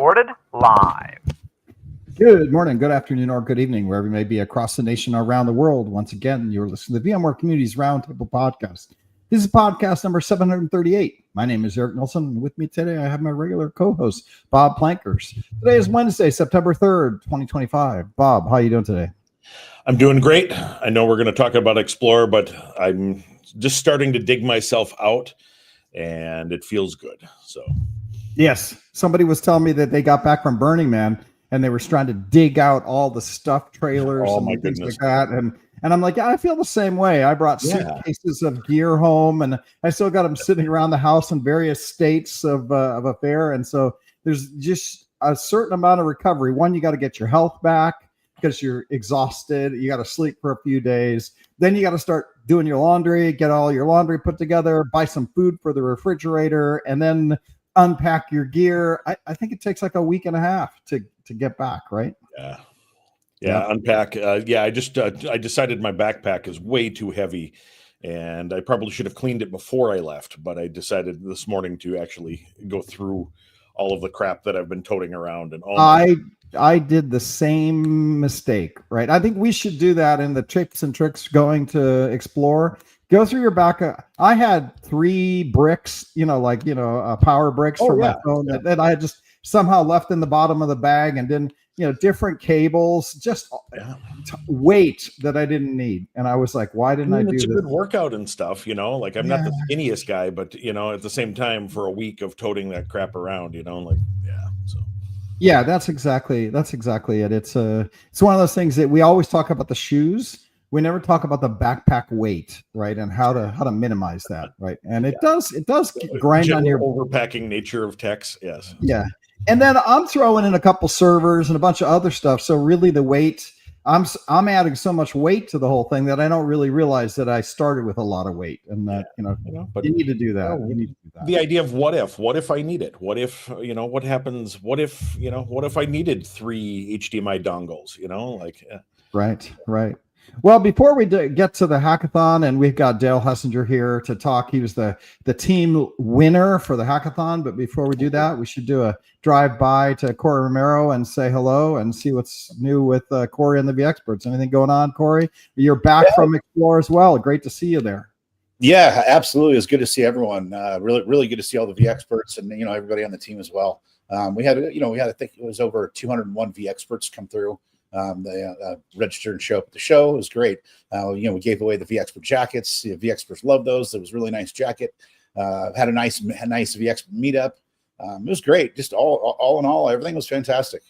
recorded live. Good morning, good afternoon, or good evening, wherever you may be across the nation or around the world. Once again, you're listening to the VMware Community's Roundtable Podcast. This is podcast number 738. My name is Eric Nelson, and with me today I have my regular co-host, Bob Plankers. Today is Wednesday, September 3rd, 2025. Bob, how are you doing today? I'm doing great. I know we're going to talk about Explorer, but I'm just starting to dig myself out, and it feels good. So, yes, somebody was telling me that they got back from Burning Man, and they were trying to dig out all the stuff trailers and things like that. And I'm like, yeah, I feel the same way. I brought suitcases of gear home, and I still got them sitting around the house in various states of affair. And so there's just a certain amount of recovery. One, you got to get your health back because you're exhausted. You got to sleep for a few days. Then you got to start doing your laundry, get all your laundry put together, buy some food for the refrigerator, and then unpack your gear. I think it takes like a week and a half to get back, right? Yeah. Unpack. I decided my backpack is way too heavy, and I probably should have cleaned it before I left, but I decided this morning to actually go through all of the crap that I've been toting around. And I did the same mistake, right? I think we should do that in the tips and tricks going to explore. Go through your back. I had 3 bricks, power bricks for my phone that I had just somehow left in the bottom of the bag, and then, different cables, just weight that I didn't need. And I was like, why didn't I do this? It's a good workout and stuff, I'm not the skinniest guy, but, at the same time, for a week of toting that crap around, Yeah, that's exactly it. It's one of those things that we always talk about the shoes. We never talk about the backpack weight, right? And how to minimize that, right? And it does grind on your overpacking nature of techs. Yes. Yeah. And then I'm throwing in a couple servers and a bunch of other stuff. So really the weight, I'm adding so much weight to the whole thing that I don't really realize that I started with a lot of weight, and that, but you need to do that. You need to do that. The idea of what if I need it? What if, what happens? What if I needed 3 HDMI dongles, Right. Well, before we get to the hackathon, and we've got Dale Hessinger here to talk. He was the team winner for the hackathon. But before we do that, we should do a drive-by to Corey Romero and say hello and see what's new with Corey and the VExperts. Anything going on, Corey? You're back from Explore as well. Great to see you there. Yeah, absolutely. It's good to see everyone. Really, really good to see all the VExperts and everybody on the team as well. We had I think it was over 201 VExperts come through. They registered and show up at the show. It was great. We gave away the VExpert jackets. The VExperts love those. It was a really nice jacket. Had a nice VExpert meetup. It was great. Just all in all, everything was fantastic.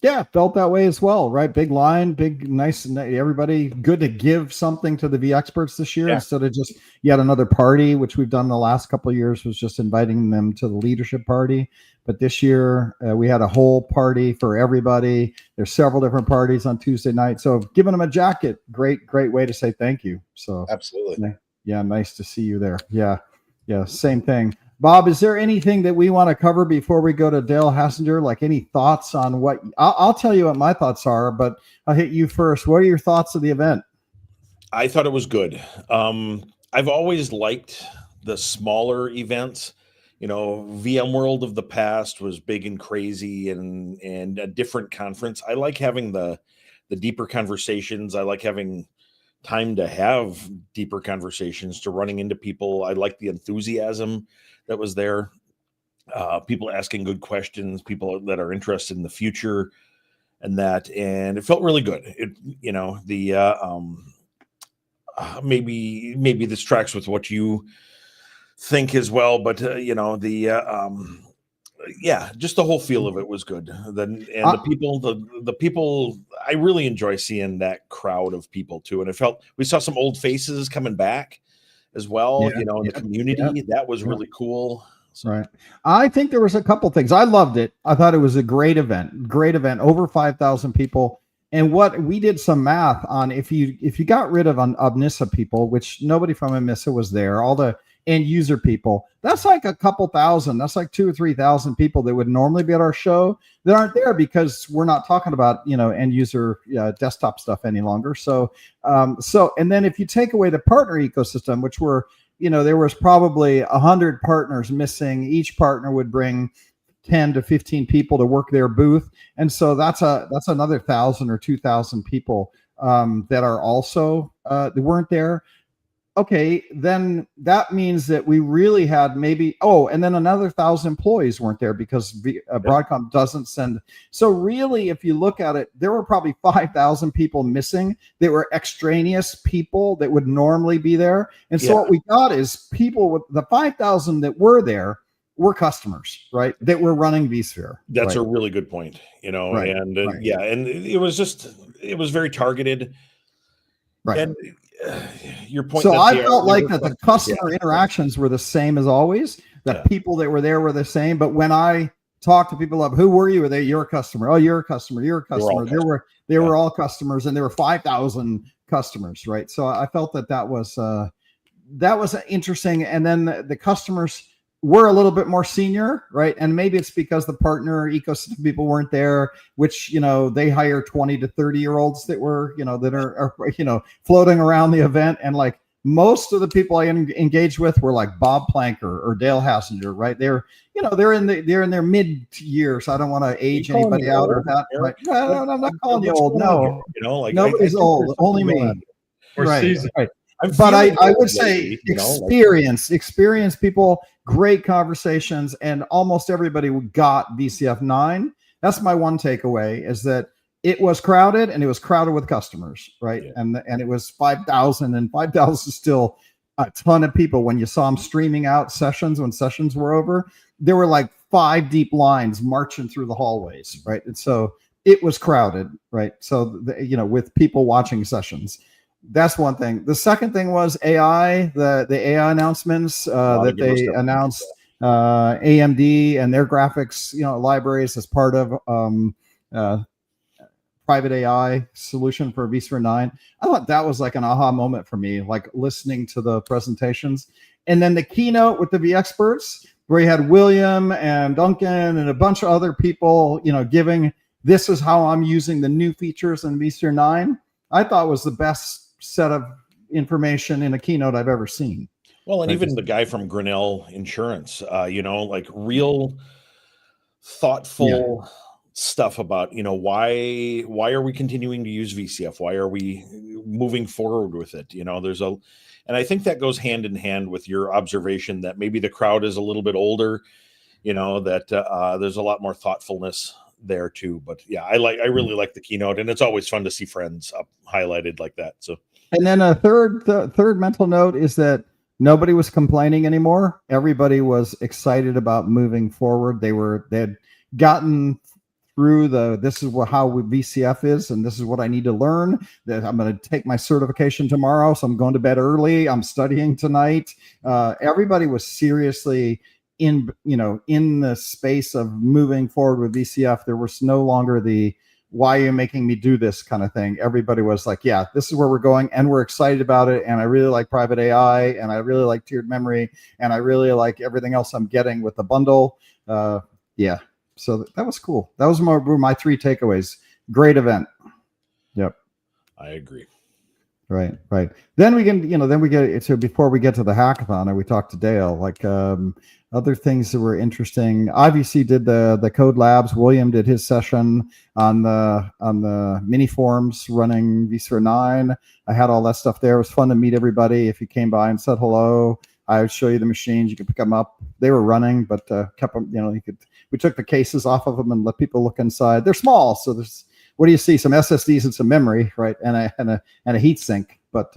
Yeah, felt that way as well, right? Big line, big, nice, everybody good to give something to the VExperts this year instead of just yet another party, which we've done the last couple of years, was just inviting them to the leadership party. But this year we had a whole party for everybody. There's several different parties on Tuesday night. So giving them a jacket, great way to say thank you. So absolutely. Yeah, nice to see you there. Yeah, same thing. Bob, is there anything that we want to cover before we go to Dale Hessinger? Like any thoughts on what I'll tell you what my thoughts are, but I'll hit you first. What are your thoughts of the event? I thought it was good. I've always liked the smaller events. VMworld of the past was big and crazy and a different conference. I like having the deeper conversations. I like having time to have deeper conversations, to running into people. I like the enthusiasm that was there. People asking good questions, people that are interested in the future and it felt really good. Maybe this tracks with what you think as well, but just the whole feel of it was good. The people, I really enjoy seeing that crowd of people too. And we saw some old faces coming back as well, in the community. That was really cool. So. Right. I think there was a couple things. I loved it. I thought it was a great event, over 5,000 people. And what we did some math on, if you got rid of Omnissa people, which nobody from Omnissa was there, all the end user people, that's like a couple thousand. That's like 2,000 or 3,000 people that would normally be at our show that aren't there because we're not talking about end user desktop stuff any longer. So and then if you take away the partner ecosystem, which were there was probably 100 partners missing. Each partner would bring 10 to 15 people to work their booth. And so that's another 1,000 or 2,000 people that are also that weren't there. Okay, then that means that we really had maybe, and then another 1,000 employees weren't there because Broadcom doesn't send. So really, if you look at it, there were probably 5,000 people missing that were extraneous people that would normally be there. And so what we got is people with the 5,000 that were there were customers, right? That were running vSphere. That's a really good point, and and it was very targeted. Right. And your point. So I felt like that the customer interactions were the same as always. The people that were there were the same. But when I talked to people who were you? Were they your customer? Oh, you're a customer. You're a customer. They were all customers, and there were 5,000 customers, right? So I felt that was interesting. And then the customers were a little bit more senior, right? And maybe it's because the partner ecosystem people weren't there, which, they hire 20 to 30-year-olds that were, that are floating around the event. And like most of the people I engaged with were like Bob Planker or Dale Hassinger, right? They're in their mid years. I don't want to age anybody out or that. Right? No, I'm not calling you old. No, nobody's old. Only me. Right. But I would say experience people, great conversations, and almost everybody got VCF 9. That's my one takeaway, is that it was crowded, and it was crowded with customers, right? Yeah. And it was 5,000, and 5,000 is still a ton of people. When you saw them streaming out sessions, when sessions were over, there were like 5 deep lines marching through the hallways, right? And so it was crowded, right? So, with people watching sessions. That's one thing. The second thing was AI, the AI announcements that they announced, AMD and their graphics, libraries as part of private AI solution for vSphere 9. I thought that was like an aha moment for me, like listening to the presentations. And then the keynote with the vExperts, where you had William and Duncan and a bunch of other people, giving, this is how I'm using the new features in vSphere 9. I thought was the best set of information in a keynote I've ever seen. Well, and even the guy from Grinnell Insurance, like real thoughtful stuff about, why are we continuing to use VCF? Why are we moving forward with it? And I think that goes hand in hand with your observation that maybe the crowd is a little bit older, that there's a lot more thoughtfulness there too. But yeah, I really like the keynote, and it's always fun to see friends up highlighted like that. So, and then a third mental note is that nobody was complaining anymore. Everybody was excited about moving forward. They had gotten through this is how VCF is, and this is what I need to learn. That I'm going to take my certification tomorrow, so I'm going to bed early. I'm studying tonight. Everybody was seriously in the space of moving forward with VCF. There was no longer the why are you making me do this kind of thing. Everybody was like, yeah, this is where we're going, and we're excited about it. And I really like private AI, and I really like tiered memory, and I really like everything else I'm getting with the bundle. So that was cool. That was my 3 takeaways. Great event. Yep. I agree. Right. Then we can, then we get to, before we get to the hackathon, and we talked to Dale, like other things that were interesting. IVC did the code labs. William did his session on the mini forums running vSphere 9. I had all that stuff there. It was fun to meet everybody. If you came by and said hello, I would show you the machines. You could pick them up. They were running, but kept them, we took the cases off of them and let people look inside. They're small, so there's, what do you see? Some SSDs and some memory, right? And a heat sink. But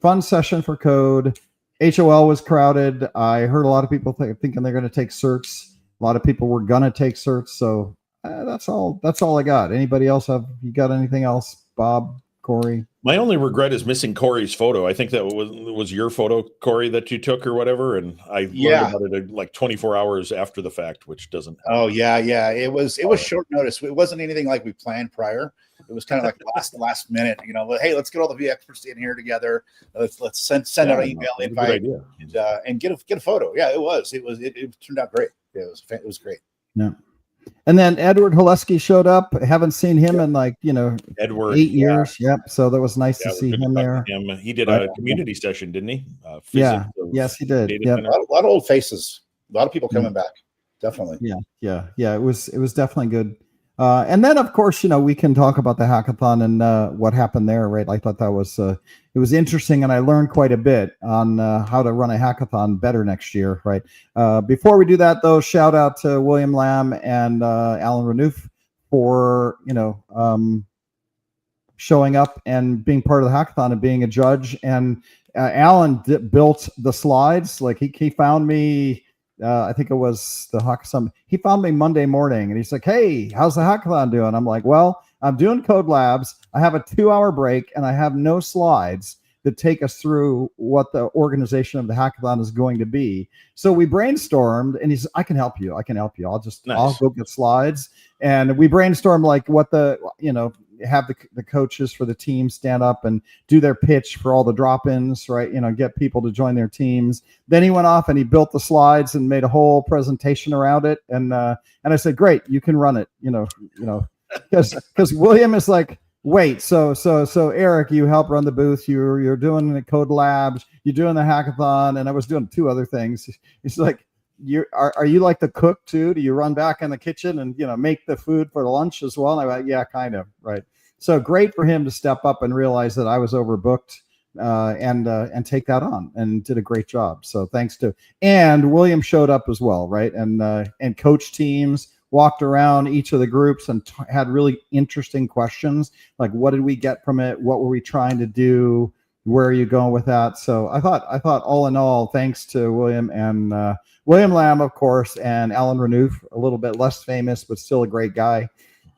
fun session for code. HOL was crowded. I heard a lot of people thinking they're going to take certs. A lot of people were going to take certs. So that's all I got. Anybody else you got anything else? Bob, Corey? My only regret is missing Corey's photo. I think that was your photo, Corey, that you took or whatever. And I learned about it like 24 hours after the fact, which doesn't happen. Oh yeah. It was short notice. It wasn't anything like we planned prior. It was kind of like last minute, hey, let's get all the vExperts in here together. Let's send out an email invite and get a photo. Yeah, it turned out great. Yeah, it was great. Yeah. And then Edward Hulesky showed up. I haven't seen him in Edward 8 years. Yep. So that was nice to see him there. He did a community session, didn't he? Yes, he did. Yep. A lot of old faces. A lot of people coming back. definitely. Yeah. It was definitely good. And then, of course, we can talk about the hackathon and what happened there, right? I thought that was it was interesting, and I learned quite a bit on how to run a hackathon better next year, right? Before we do that, though, shout out to William Lamb and Alan Renouf for showing up and being part of the hackathon and being a judge. And Alan built the slides. Like he found me. I think it was the hackathon. He found me Monday morning and he's like, "Hey, how's the hackathon doing?" I'm like, "Well, I'm doing code labs. I have a 2-hour break and I have no slides that take us through what the organization of the hackathon is going to be." So we brainstormed and he's, "I can help you. I'll go get slides." And we brainstormed like what have the coaches for the team stand up and do their pitch for all the drop-ins, right? Get people to join their teams. Then he went off and he built the slides and made a whole presentation around it. And I said, "Great, you can run it." Because William is like, "Wait, so Eric, you help run the booth. You're doing the code labs. You're doing the hackathon." And I was doing 2 other things. He's like, are you like the cook too? Do you run back in the kitchen and make the food for the lunch as well? And I went, "Yeah, kind of." Right. So great for him to step up and realize that I was overbooked and take that on, and did a great job. So thanks to, and William showed up as well, right? And coach teams, walked around each of the groups and had really interesting questions, like what did we get from it? What were we trying to do? Where are you going with that? So I thought all in all, thanks to William and William Lamb, of course, and Alan Renouf, a little bit less famous, but still a great guy.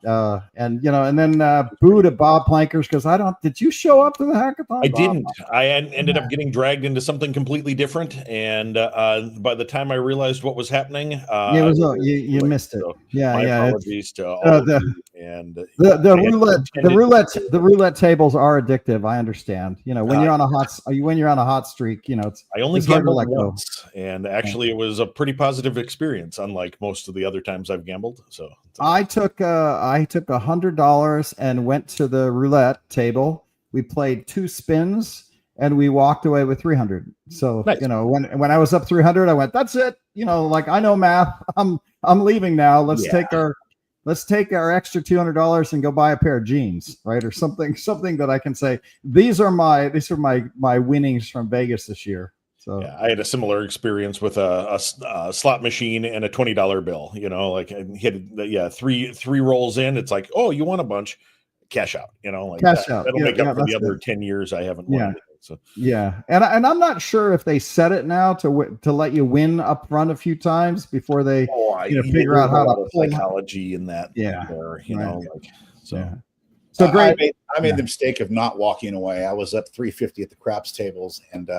And then boo to Bob Plankers, because did you show up to the hackathon? I didn't. I ended up getting dragged into something completely different, and by the time I realized what was happening, you missed it. So my apologies to all of you. And the roulette tables are addictive. I understand. When you're on a hot streak, I only gambled once, and actually it was a pretty positive experience, unlike most of the other times I've gambled. So I took $100 and went to the roulette table. We played 2 spins and we walked away with 300. So nice. When I was up 300, I went, "That's it. Like, I know math. I'm leaving now. Let's take our extra $200 and go buy a pair of jeans," right? Or something that I can say, these are my winnings from Vegas this year. So yeah, I had a similar experience with a slot machine and a $20 bill. Like I hit three rolls in. It's like, "Oh, you won a bunch, cash out." Cash out. That'll make up for the other 10 years I haven't won. Yeah. Anything, so yeah, and I'm not sure if they set it now to let you win up front a few times before they figure out how to pull psychology in that. Yeah, so. Yeah. So great. I made the mistake of not walking away. I was up 350 at the craps tables, and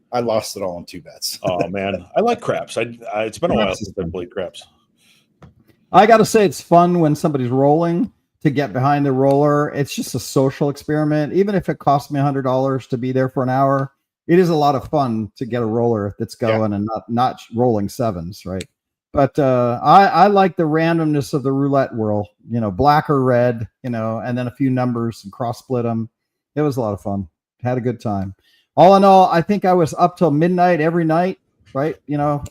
I lost it all in 2 bets. Oh man, I like craps. It's been a while since I played craps. I got to say, it's fun when somebody's rolling to get behind the roller. It's just a social experiment. Even if it costs me $100 to be there for an hour, it is a lot of fun to get a roller that's going and not rolling sevens, right? But I like the randomness of the roulette whirl. Black or red, and then a few numbers and cross split them. It was a lot of fun. Had a good time. All in all, I think I was up till midnight every night, right?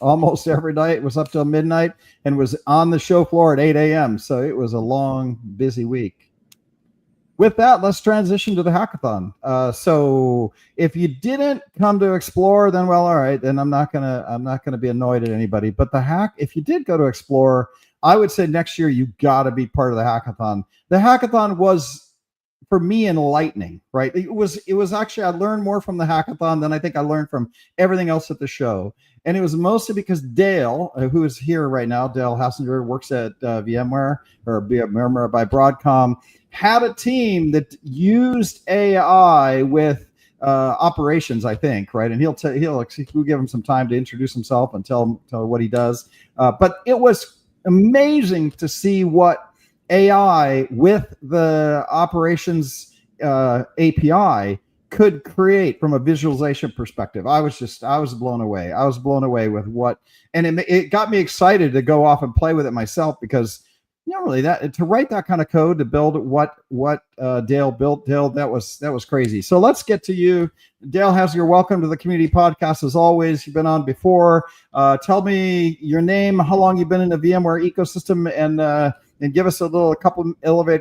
Almost every night was up till midnight, and was on the show floor at 8 a.m. So it was a long, busy week. With that, let's transition to the hackathon. So if you didn't come to explore, then well, all right, then I'm not gonna be annoyed at anybody. But if you did go to explore, I would say next year you got to be part of the hackathon. The hackathon was, for me, enlightening, right? It was actually, I learned more from the hackathon than I think I learned from everything else at the show. And it was mostly because Dale, who is here right now, Dale Hassinger, works at VMware by Broadcom, had a team that used AI with operations, I think, right? And we'll give him some time to introduce himself and tell what he does. But it was amazing to see what AI with the operations API could create from a visualization perspective. I was blown away. I was blown away with what, and it got me excited to go off and play with it myself, because really that to write that kind of code to build what Dale built. Dale, that was crazy. So let's get to you. Dale has your welcome to the community podcast as always. You've been on before. Tell me your name, how long you've been in the VMware ecosystem, and give us a couple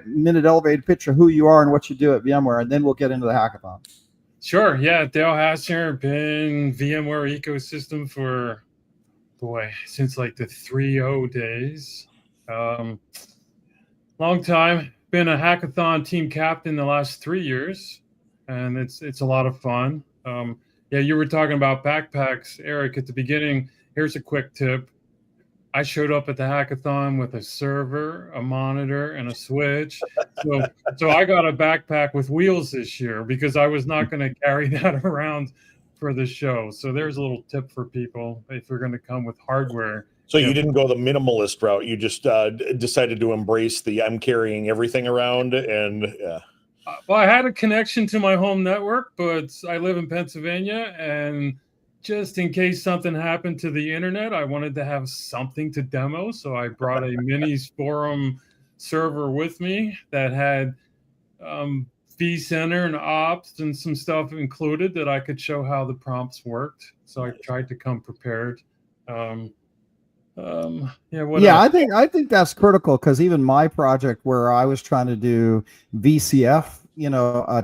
minute elevated pitch of who you are and what you do at VMware, and then we'll get into the hackathon. Sure. Yeah, Dale Hassner, been VMware ecosystem for since like the 3.0 days. Long time. Been a hackathon team captain the last 3 years, and it's a lot of fun. Yeah, you were talking about backpacks, Eric, at the beginning. Here's a quick tip. I showed up at the hackathon with a server, a monitor, and a switch. So I got a backpack with wheels this year because I was not going to carry that around for the show. So there's a little tip for people if you're going to come with hardware. So you didn't go the minimalist route. You just decided to embrace the I'm carrying everything around. And well, I had a connection to my home network, but I live in Pennsylvania, and just in case something happened to the internet, I wanted to have something to demo. So I brought a Minis Forum server with me that had vCenter and ops and some stuff included that I could show how the prompts worked. So I tried to come prepared. I think that's critical, because even my project where I was trying to do VCF,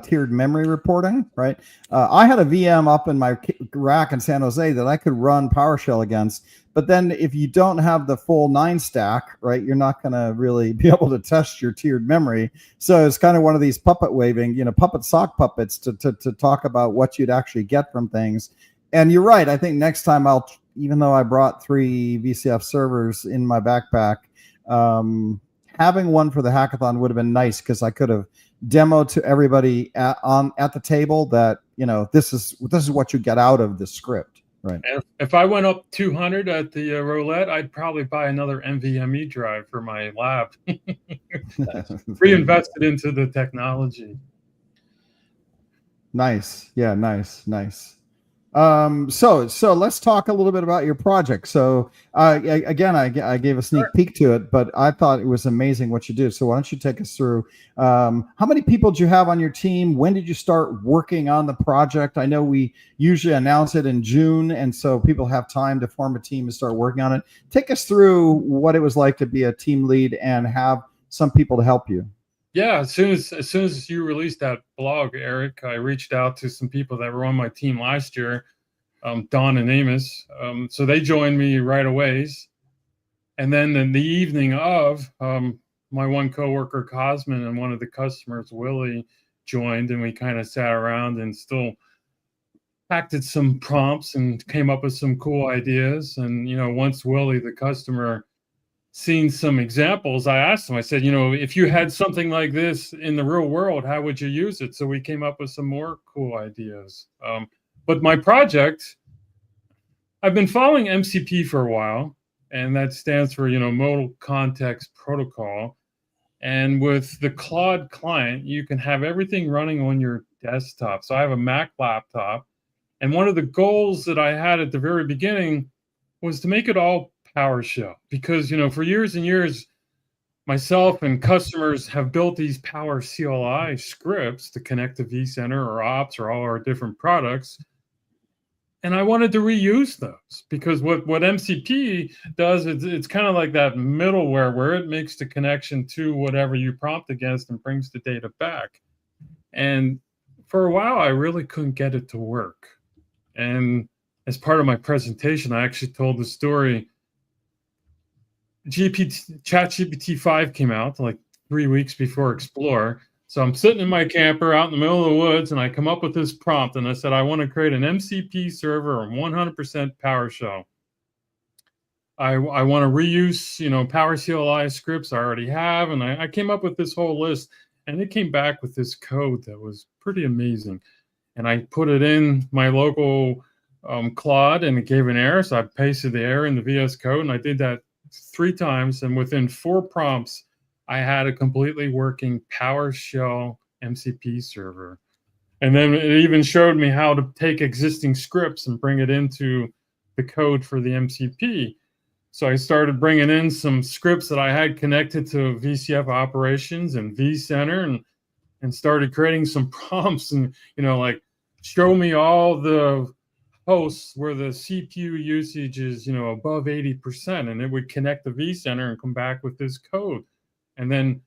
tiered memory reporting, right? I had a VM up in my rack in San Jose that I could run PowerShell against. But then if you don't have the full 9 stack, right, you're not going to really be able to test your tiered memory. So it's kind of one of these puppet waving, puppet sock puppets to talk about what you'd actually get from things. And you're right. I think next time even though I brought 3 VCF servers in my backpack, having one for the hackathon would have been nice, because I could have demoed to everybody at the table that, this is what you get out of the script. Right. And if I went up 200 at the roulette, I'd probably buy another NVMe drive for my lab. Reinvested into the technology. Nice. Yeah, nice. So let's talk a little bit about your project. So again, I gave a sneak peek to it, but I thought it was amazing what you do. So why don't you take us through how many people do you have on your team? When did you start working on the project? I know we usually announce it in June, and so people have time to form a team and start working on it. Take us through what it was like to be a team lead and have some people to help you. Yeah, as soon as you released that blog, Eric, I reached out to some people that were on my team last year, Don and Amos. So they joined me right away. And then in the evening of, my one coworker, Cosmin, and one of the customers, Willie, joined, and we kind of sat around and still acted some prompts and came up with some cool ideas. And, once Willie, the customer, seen some examples, I asked him, I said, if you had something like this in the real world, how would you use it? So we came up with some more cool ideas. But my project, I've been following MCP for a while, and that stands for, Modal Context Protocol. And with the Claude client, you can have everything running on your desktop. So I have a Mac laptop, and one of the goals that I had at the very beginning was to make it all PowerShell, because for years and years, myself and customers have built these Power CLI scripts to connect to vCenter or Ops or all our different products, and I wanted to reuse those, because what MCP does is it's kind of like that middleware where it makes the connection to whatever you prompt against and brings the data back. And for a while, I really couldn't get it to work. And as part of my presentation, I actually told the story. ChatGPT 5 came out like 3 weeks before Explore. So I'm sitting in my camper out in the middle of the woods, and I come up with this prompt, and I said, I want to create an MCP server on 100% PowerShell. I want to reuse, Power CLI scripts I already have, and I came up with this whole list, and it came back with this code that was pretty amazing. And I put it in my local Claude, and it gave an error, so I pasted the error in the VS Code, and I did that 3 times, and within 4 prompts, I had a completely working PowerShell MCP server. And then it even showed me how to take existing scripts and bring it into the code for the MCP. So I started bringing in some scripts that I had connected to VCF operations and vCenter, and started creating some prompts, and like, show me all the hosts where the CPU usage is above 80%, and it would connect the vCenter and come back with this code. And then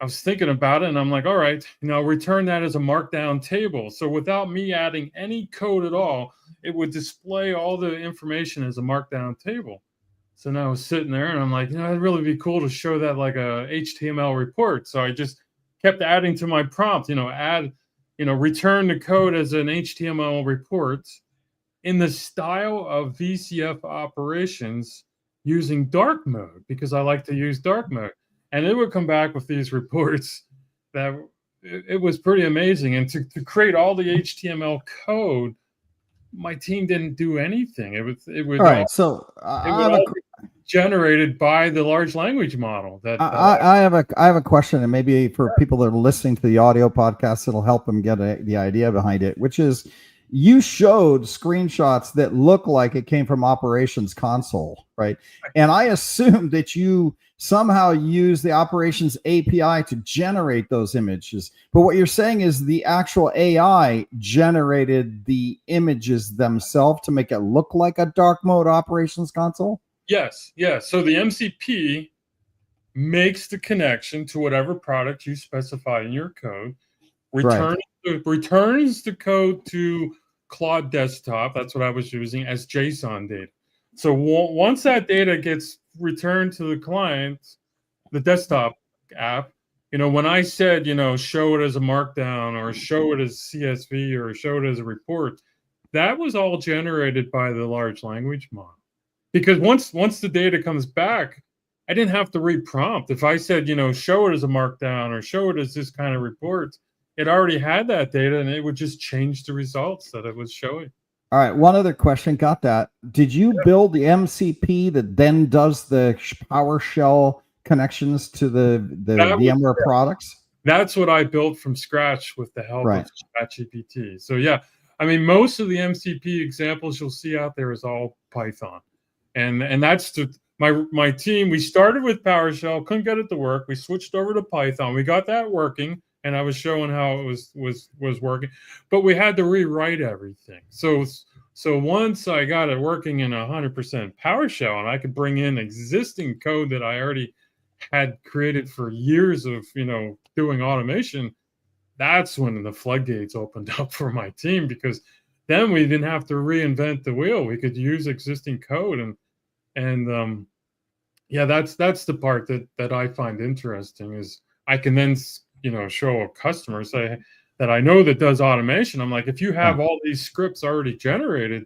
I was thinking about it, and I'm like, all right, return that as a markdown table. So without me adding any code at all, it would display all the information as a markdown table. So now I was sitting there, and I'm like, it'd really be cool to show that like a HTML report. So I just kept adding to my prompt, return the code as an HTML report in the style of VCF operations using dark mode, because I like to use dark mode. And it would come back with these reports that it was pretty amazing. And to create all the HTML code, my team didn't do anything. It would all right. Generated by the large language model. That I have a question, and maybe for people that are listening to the audio podcast, it'll help them get the idea behind it, which is, you showed screenshots that look like it came from operations console, right? And I assumed that you somehow use the operations API to generate those images. But what you're saying is the actual AI generated the images themselves to make it look like a dark mode operations console? Yes. So the MCP makes the connection to whatever product you specify in your code, returns the code to Claude Desktop. That's what I was using as JSON data. So once that data gets returned to the client, the desktop app, when I said, show it as a markdown, or show it as CSV, or show it as a report, that was all generated by the large language model. Because once the data comes back, I didn't have to reprompt. If I said, show it as a markdown, or show it as this kind of report, it already had that data, and it would just change the results that it was showing. All right. One other question. Got that. Did you build the MCP that then does the PowerShell connections to the VMware products? That's what I built from scratch with the help of ChatGPT. So yeah, I mean, most of the MCP examples you'll see out there is all Python. And that's my team. We started with PowerShell, couldn't get it to work. We switched over to Python. We got that working, and I was showing how it was working, but we had to rewrite everything. So once I got it working in 100% PowerShell, and I could bring in existing code that I already had created for years of doing automation, that's when the floodgates opened up for my team, because then we didn't have to reinvent the wheel. We could use existing code, and that's the part that I find interesting, is I can then show a customer, say that I know that does automation. I'm like, if you have all these scripts already generated,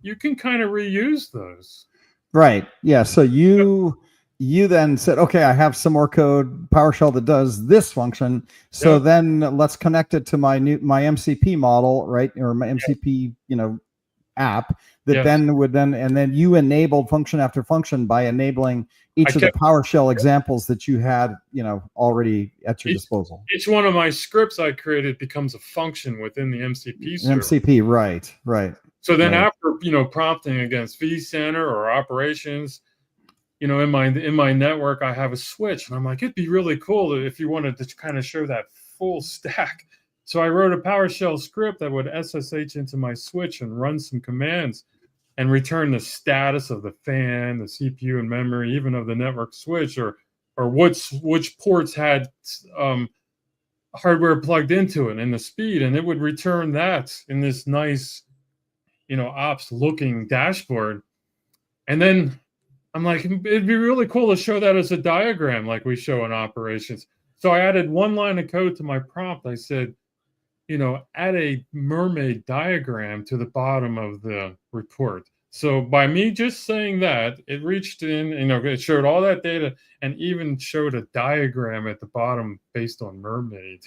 you can kind of reuse those. Right. Yeah. So you then said, okay, I have some more code PowerShell that does this function. So then let's connect it to my MCP model, right? Or my MCP, app that then you enabled function after function by enabling each of the PowerShell examples that you had, already at your disposal. Each one of my scripts I created becomes a function within the MCP server. MCP, right. So then after, prompting against vCenter or operations, in my network, I have a switch, and I'm like, it'd be really cool if you wanted to kind of show that full stack. So I wrote a PowerShell script that would SSH into my switch and run some commands and return the status of the fan, the CPU and memory, even of the network switch, or which ports had hardware plugged into it, and the speed, and it would return that in this nice, ops looking dashboard. And then I'm like, it'd be really cool to show that as a diagram like we show in operations. So I added one line of code to my prompt. I said, add a mermaid diagram to the bottom of the report. So by me just saying that, it reached in, it showed all that data and even showed a diagram at the bottom based on mermaid.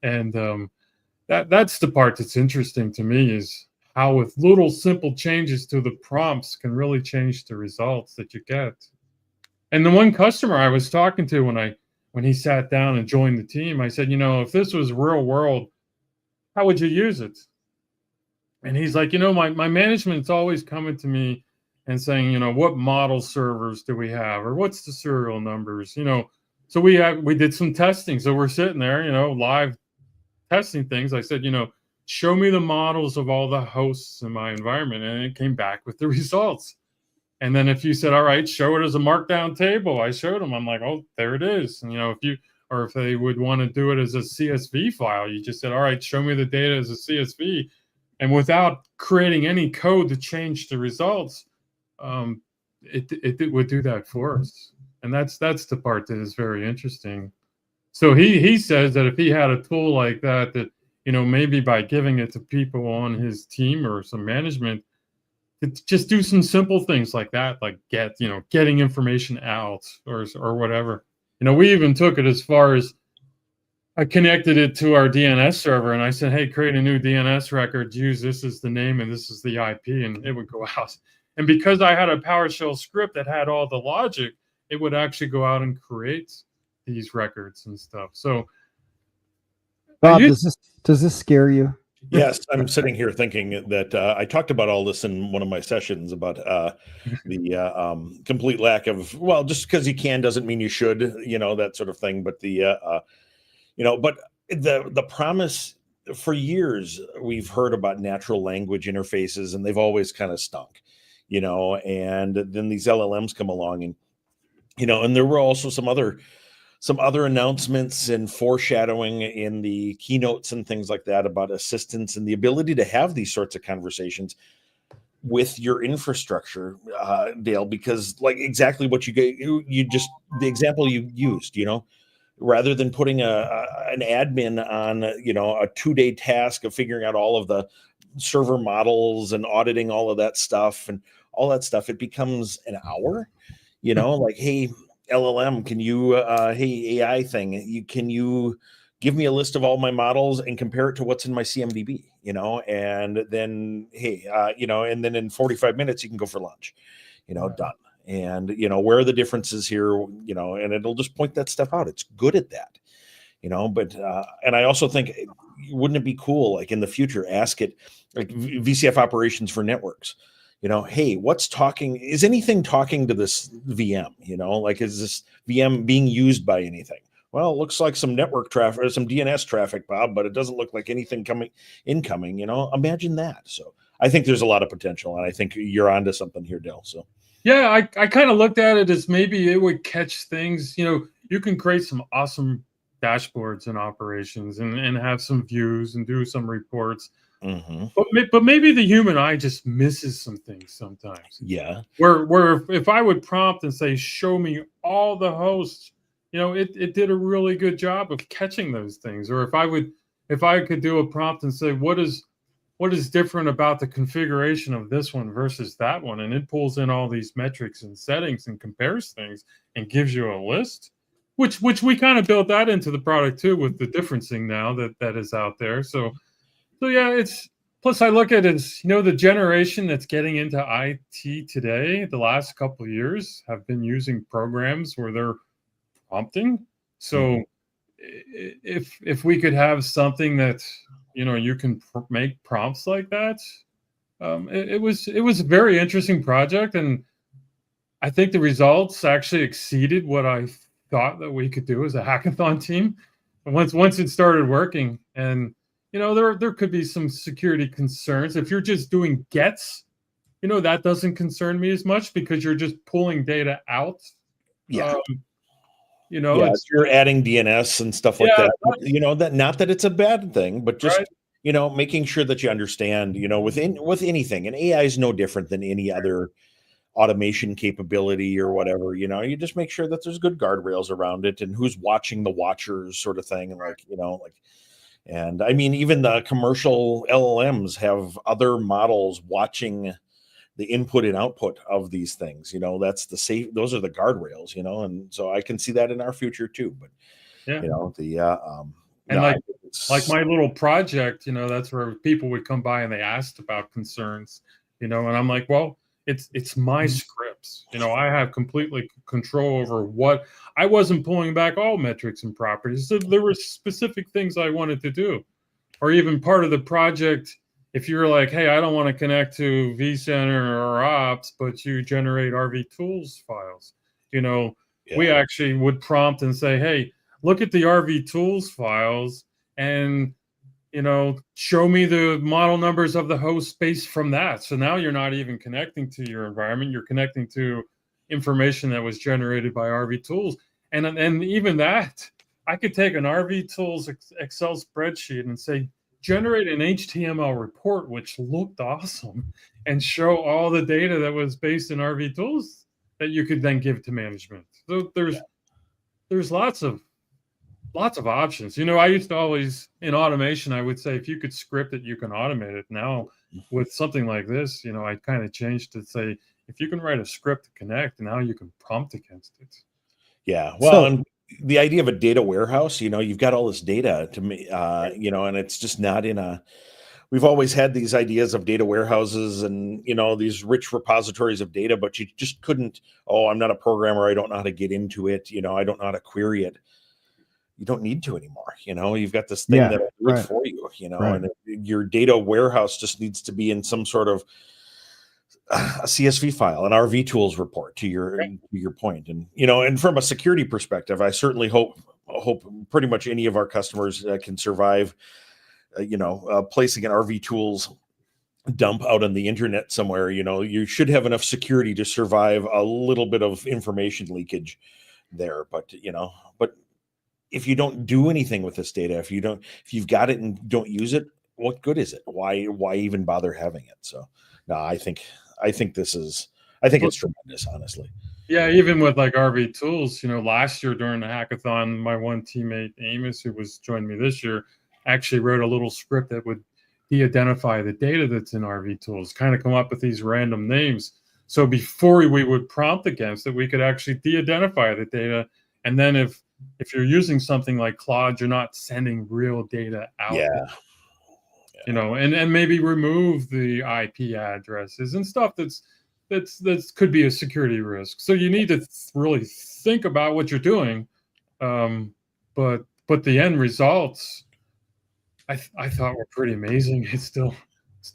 And that's the part that's interesting to me, is how with little simple changes to the prompts can really change the results that you get. And the one customer I was talking to when he sat down and joined the team, I said, if this was real world, how would you use it? And he's like, my management's always coming to me and saying, you know, what model servers do we have, or what's the serial numbers, you know. So we did some testing. So we're sitting there, you know, live testing things. I said, you know, show me the models of all the hosts in my environment, and it came back with the results. And then if you said, all right, show it as a markdown table, I showed them. I'm like, oh, there it is. And, you know, if they would want to do it as a CSV file, you just said, all right, show me the data as a CSV. And without creating any code to change the results, it would do that for us. And that's the part that is very interesting. So he says that if he had a tool like that, you know, maybe by giving it to people on his team or some management, just do some simple things like that, like getting information out or whatever. You know, we even took it as far as I connected it to our DNS server, and I said, hey, create a new DNS record, use this as the name and this is the IP, and it would go out. And because I had a PowerShell script that had all the logic, it would actually go out and create these records and stuff. So Bob, does this scare you? Yes, I'm sitting here thinking that I talked about all this in one of my sessions about the complete lack of, well, just because you can doesn't mean you should, you know, that sort of thing. But but the promise, for years we've heard about natural language interfaces, and they've always kind of stunk, you know. And then these LLMs come along, and you know, and there were also some other announcements and foreshadowing in the keynotes and things like that about assistance and the ability to have these sorts of conversations with your infrastructure, Dale, because like exactly what you just, the example you used, you know, rather than putting an admin on, you know, a 2-day task of figuring out all of the server models and auditing all of that stuff and all that stuff, it becomes an hour, you know, like, hey, LLM, can you, hey, AI thing, can you give me a list of all my models and compare it to what's in my CMDB, you know, and then, hey, you know, and then in 45 minutes, you can go for lunch, you know, done. And, you know, where are the differences here, you know, and it'll just point that stuff out. It's good at that, you know, but, and I also think, wouldn't it be cool, like in the future, ask it, like VCF operations for networks, you know, hey, is anything talking to this VM, you know, like, is this VM being used by anything? Well, it looks like some network traffic or some DNS traffic, Bob, but it doesn't look like anything incoming, you know, imagine that. So I think there's a lot of potential, and I think you're onto something here, Dale. So. Yeah, I kind of looked at it as maybe it would catch things, you know, you can create some awesome dashboards and operations and have some views and do some reports. Mm-hmm. But maybe the human eye just misses some things sometimes. Yeah. Where if I would prompt and say, show me all the hosts, you know, it did a really good job of catching those things. Or if I could do a prompt and say, what is different about the configuration of this one versus that one, and it pulls in all these metrics and settings and compares things and gives you a list, which we kind of built that into the product too, with the differencing now that is out there. So yeah, plus I look at it as, you know, the generation that's getting into IT today, the last couple of years have been using programs where they're prompting. So if we could have something that, you know, you can make prompts like that, it was a very interesting project, and I think the results actually exceeded what I thought that we could do as a hackathon team. And once it started working, and you know, there could be some security concerns. If you're just doing gets, you know, that doesn't concern me as much because you're just pulling data out. Yeah. You know, you're adding DNS and stuff like that. You know, that not that it's a bad thing, but just, you know, making sure that you understand, you know, with anything, and AI is no different than any other automation capability or whatever, you know, you just make sure that there's good guardrails around it and who's watching the watchers sort of thing. And like, you know, like, and I mean, even the commercial LLMs have other models watching the input and output of these things, you know, that's those are the guardrails, you know, and so I can see that in our future too. But, you know, and like my little project, you know, that's where people would come by and they asked about concerns, you know, and I'm like, well, it's my scripts, you know, I have completely control over what I wasn't pulling back all metrics and properties. So there were specific things I wanted to do, or even part of the project, if you're like, hey, I don't want to connect to vCenter or Ops, but you generate RV tools files, we actually would prompt and say, hey, look at the RV tools files and, show me the model numbers of the host based from that. So now you're not even connecting to your environment. You're connecting to information that was generated by RV tools. And even that, I could take an RV tools Excel spreadsheet and say, generate an HTML report, which looked awesome, and show all the data that was based in RV tools that you could then give to management. So there's lots of options. I used to always, in automation, I would say, if you could script it, you can automate it. Now with something like this, I kind of changed to say, if you can write a script to connect, now you can prompt against it. Yeah. Well, and the idea of a data warehouse, you've got all this data to me, and it's just not we've always had these ideas of data warehouses and, these rich repositories of data, but you just couldn't, I'm not a programmer. I don't know how to get into it. I don't know how to query it. You don't need to anymore. You've got this thing that'll do it for you, and your data warehouse just needs to be in some sort of a CSV file, an RV tools report to your point. And, and from a security perspective, I certainly hope pretty much any of our customers can survive, placing an RV tools dump out on the internet somewhere. You should have enough security to survive a little bit of information leakage there. But, but if you don't do anything with this data, if you've got it and don't use it, what good is it? Why even bother having it? So no, I think it's tremendous, honestly. Yeah, even with like RV tools, last year during the hackathon, my one teammate Amos, who was joining me this year, actually wrote a little script that would de-identify the data that's in RV tools, kind of come up with these random names. So before we would prompt against it, we could actually de-identify the data. And then if you're using something like Claude, you're not sending real data out. And maybe remove the IP addresses and stuff that's could be a security risk. So you need to really think about what you're doing. But the end results, I thought were pretty amazing. It's still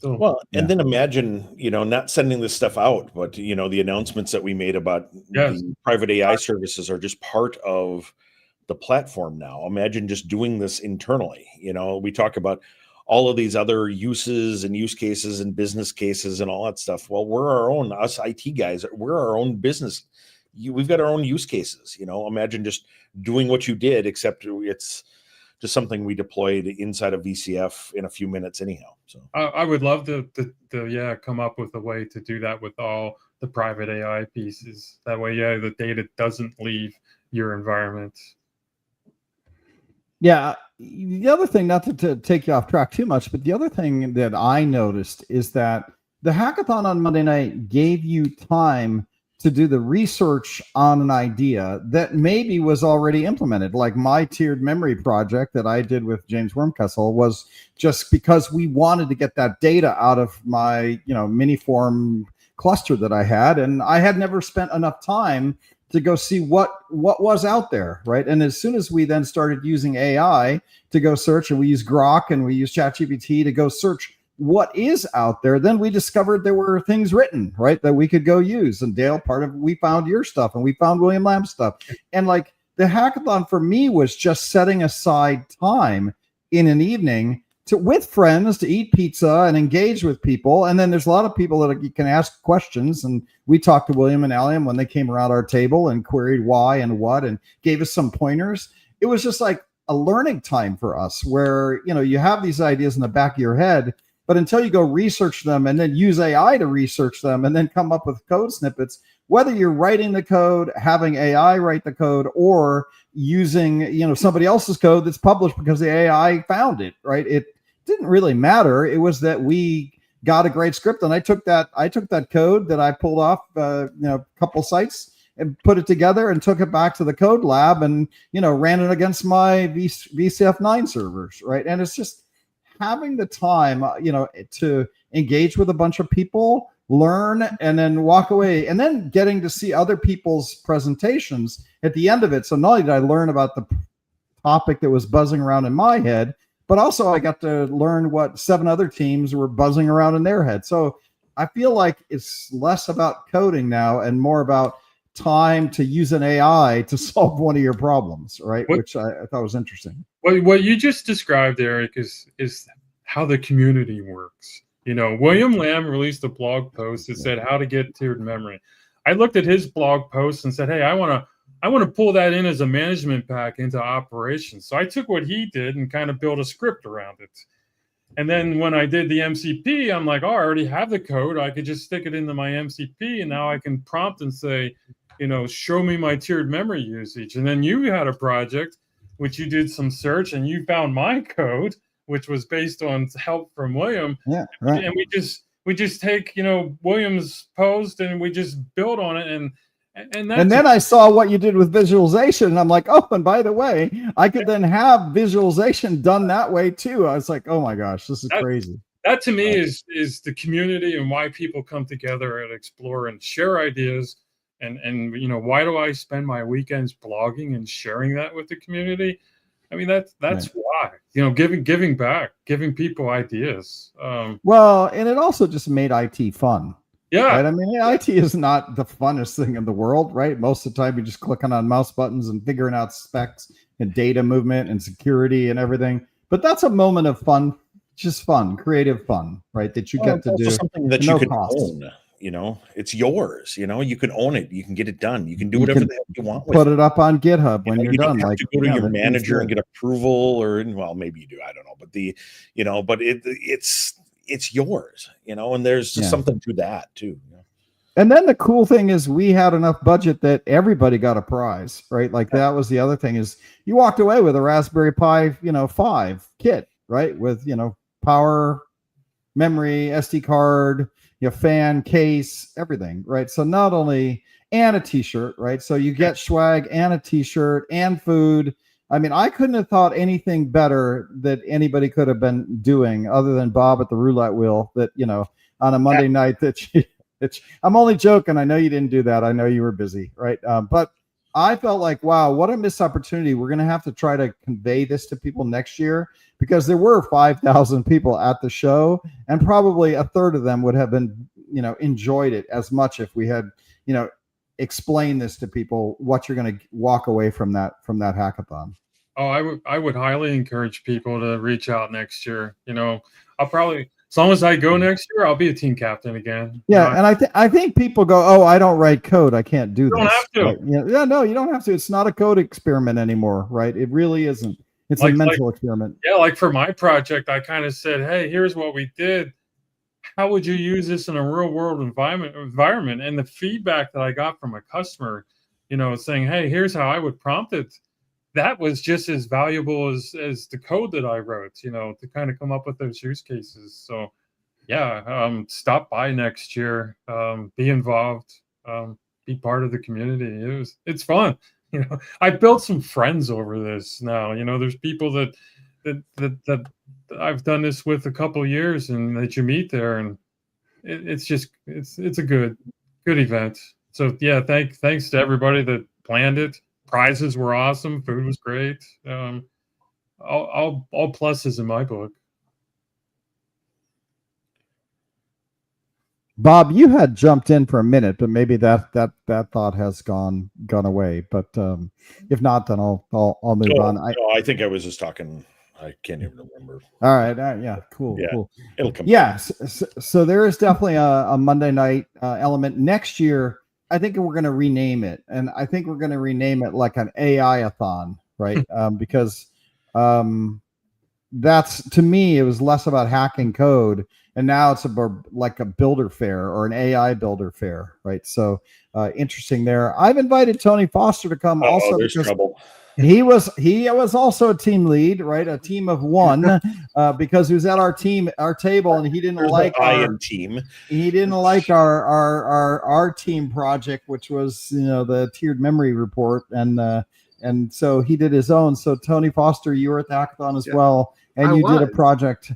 well. And then imagine, not sending this stuff out, but the announcements that we made about the private AI services are just part of the platform now. Imagine just doing this internally. We talk about all of these other uses and use cases and business cases and all that stuff. Well, us IT guys, we're our own business. We've got our own use cases. Imagine just doing what you did, except it's just something we deployed inside of VCF in a few minutes anyhow. So I would love to come up with a way to do that with all the private AI pieces. That way, the data doesn't leave your environment. Yeah. The other thing, not to take you off track too much, but the other thing that I noticed is that the hackathon on Monday night gave you time to do the research on an idea that maybe was already implemented. Like my tiered memory project that I did with James Wormkessel was just because we wanted to get that data out of my, Miniform cluster that I had. And I had never spent enough time to go see what was out there, right? And as soon as we then started using AI to go search, and we use Grok and we use ChatGPT to go search what is out there, then we discovered there were things written, right, that we could go use. And Dale, we found your stuff and we found William Lamb's stuff. And like the hackathon for me was just setting aside time in an evening with friends to eat pizza and engage with people. And then there's a lot of people that you can ask questions. And we talked to William and Alliam when they came around our table and queried why and what, and gave us some pointers. It was just like a learning time for us where, you have these ideas in the back of your head, but until you go research them and then use AI to research them and then come up with code snippets, whether you're writing the code, having AI write the code, or using, somebody else's code that's published because the AI found it, right? It didn't really matter. It was that we got a great script, and I took that code that I pulled off, a couple sites and put it together and took it back to the code lab and, ran it against my VCF9 servers, right? And it's just having the time, to engage with a bunch of people, learn, and then walk away, and then getting to see other people's presentations at the end of it. So not only did I learn about the topic that was buzzing around in my head, but also I got to learn what 7 other teams were buzzing around in their head. So I feel like it's less about coding now and more about time to use an AI to solve one of your problems, right? Which I thought was interesting. What you just described, Eric, is how the community works. William Lamb released a blog post that said how to get tiered memory. I looked at his blog post and said, hey, I want to pull that in as a management pack into operations. So I took what he did and kind of built a script around it. And then when I did the MCP, I'm like, oh, I already have the code. I could just stick it into my MCP, and now I can prompt and say, show me my tiered memory usage. And then you had a project which you did some search and you found my code, which was based on help from William. Yeah, right. And we just take, William's post and we just build on it. And then I saw what you did with visualization, and I'm like, oh, and by the way, I could then have visualization done that way too. I was like, oh my gosh, this is crazy. That to me is the community and why people come together and explore and share ideas. And why do I spend my weekends blogging and sharing that with the community? I mean, that's right. Why, giving back, giving people ideas. Well, and it also just made IT fun. Yeah. Right? I mean, IT is not the funnest thing in the world, right? Most of the time you're just clicking on mouse buttons and figuring out specs and data movement and security and everything. But that's a moment of fun, just fun, creative fun, right? That you get to do. Something that you can own. It's yours. You can own it. You can get it done. You can do whatever the heck you want with it. Put it up on GitHub when you're done. You don't have to go to your manager and get approval, or maybe you do. I don't know. But it's yours. And there's just something to that too. And then the cool thing is we had enough budget that everybody got a prize, right? Like that was the other thing is you walked away with a Raspberry Pi, 5 kit, right? With, power, memory, SD card, fan, case, everything, right? So not only, and a t-shirt, right? So you get swag and a t-shirt and food. I mean, I couldn't have thought anything better that anybody could have been doing other than Bob at the roulette wheel that, on a Monday night I'm only joking. I know you didn't do that. I know you were busy, right? But I felt like, wow, what a missed opportunity. We're going to have to try to convey this to people next year because there were 5,000 people at the show and probably a third of them would have been, enjoyed it as much if we had, explained this to people, what you're going to walk away from that hackathon. Oh, I would highly encourage people to reach out next year. I'll probably, as long as I go next year, I'll be a team captain again. Yeah, and I think people go, oh, I don't write code, I can't do this. You don't have to. Right? No, you don't have to. It's not a code experiment anymore, right? It really isn't. It's a mental experiment. Yeah, like for my project, I kind of said, hey, here's what we did. How would you use this in a real world environment? And the feedback that I got from a customer, saying, hey, here's how I would prompt it. That was just as valuable as the code that I wrote, to kind of come up with those use cases. So yeah, stop by next year, be involved, be part of the community. It's fun. I built some friends over this now. There's people that I've done this with a couple of years and that you meet there, and it's a good event. So yeah, thanks to everybody that planned it. Prizes were awesome. Food was great. All pluses in my book. Bob, you had jumped in for a minute, but maybe that thought has gone away. But if not, then I'll move on. I think I was just talking. I can't even remember. All right. Yeah. Cool. Yeah, cool. It'll come. Yes. Yeah, so there is definitely a Monday night element next year. I think we're going to rename it, and I think we're going to rename it like an AI-a-thon, right? Because that's, to me, it was less about hacking code, and now it's about like a builder fair or an AI builder fair, right? So interesting there. I've invited Tony Foster to come also there's because trouble. He was also a team lead, right? A team of one, because he was at our table, and he didn't like our team. He didn't like our team project, which was the tiered memory report, and so he did his own. So Tony Foster, you were at the hackathon as well, and you did a project.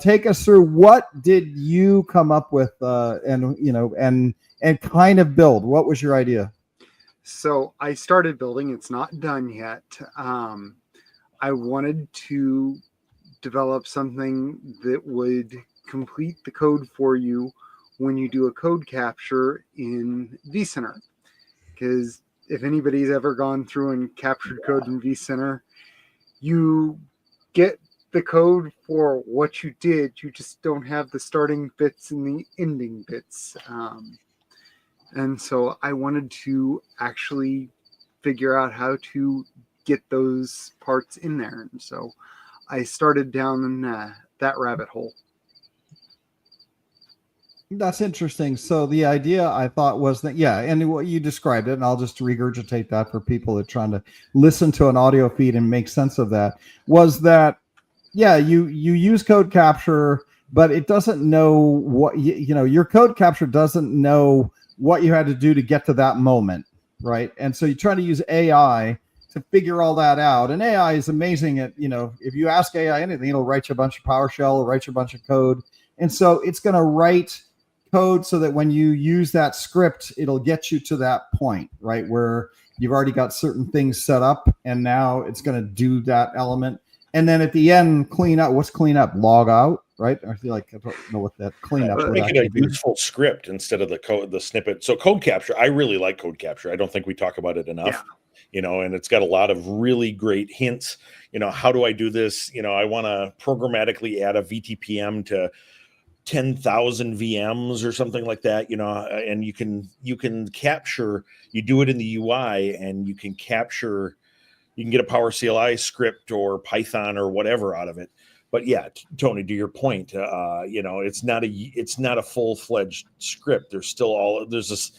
Take us through, what did you come up with, and kind of build? What was your idea? So I started building. It's not done yet. I wanted to develop something that would complete the code for you when you do a code capture in vCenter. Because if anybody's ever gone through and captured code in vCenter, you get the code for what you did. You just don't have the starting bits and the ending bits. And so I wanted to actually figure out how to get those parts in there. And so I started down that rabbit hole. That's interesting. So the idea I thought was that, yeah, and what you described it, and I'll just regurgitate that for people that are trying to listen to an audio feed and make sense of that, was that, yeah, you use code capture, but it doesn't know what, your code capture doesn't know what you had to do to get to that moment, right? And so you try to use AI to figure all that out. And AI is amazing at, if you ask AI anything, it'll write you a bunch of PowerShell, it'll write you a bunch of code. And so it's going to write code so that when you use that script, it'll get you to that point, right? Where you've already got certain things set up and now it's going to do that element. And then at the end, clean up. What's clean up? Log out, right? I feel like I don't know what that cleanup would make it a be. useful script instead of the snippet. So code capture, I really like code capture. I don't think we talk about it enough. Yeah. And it's got a lot of really great hints. How do I do this? I want to programmatically add a VTPM to 10,000 VMs or something like that, and you can capture, you do it in the UI and you can get a Power CLI script or Python or whatever out of it. But yeah, Tony, to your point, it's not a full-fledged script. There's this,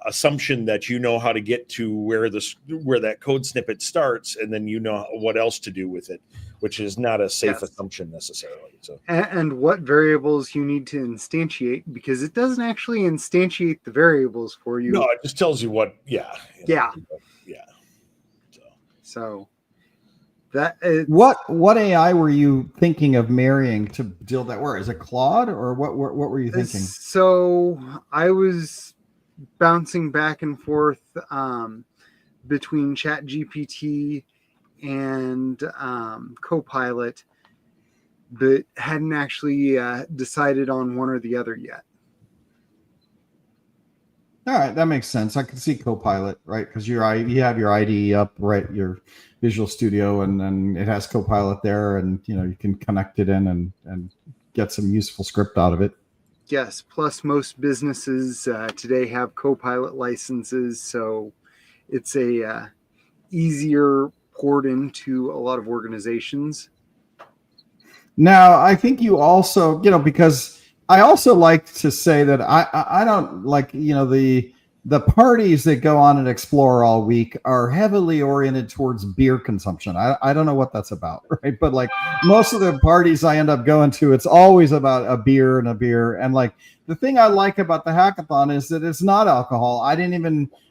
assumption that how to get to where that code snippet starts, and then what else to do with it, which is not a safe assumption necessarily. So, and what variables you need to instantiate, because it doesn't actually instantiate the variables for you. No, it just tells you what. Yeah. Yeah. So that is, what AI were you thinking of marrying to build that? Where is it, Claude, or what were you thinking? So I was bouncing back and forth between ChatGPT and Copilot, but hadn't actually decided on one or the other yet. All right, that makes sense. I can see Copilot, right? Because you have your IDE up, right? Your Visual Studio, and then it has Copilot there, and you can connect it in and get some useful script out of it. Yes. Plus, most businesses today have Copilot licenses, so it's a easier port into a lot of organizations. Now, I think you also, because I also like to say that I don't like, the parties that go on and explore all week are heavily oriented towards beer consumption. I don't know what that's about, right? But like most of the parties I end up going to, it's always about a beer. And like the thing I like about the hackathon is that it's not alcohol.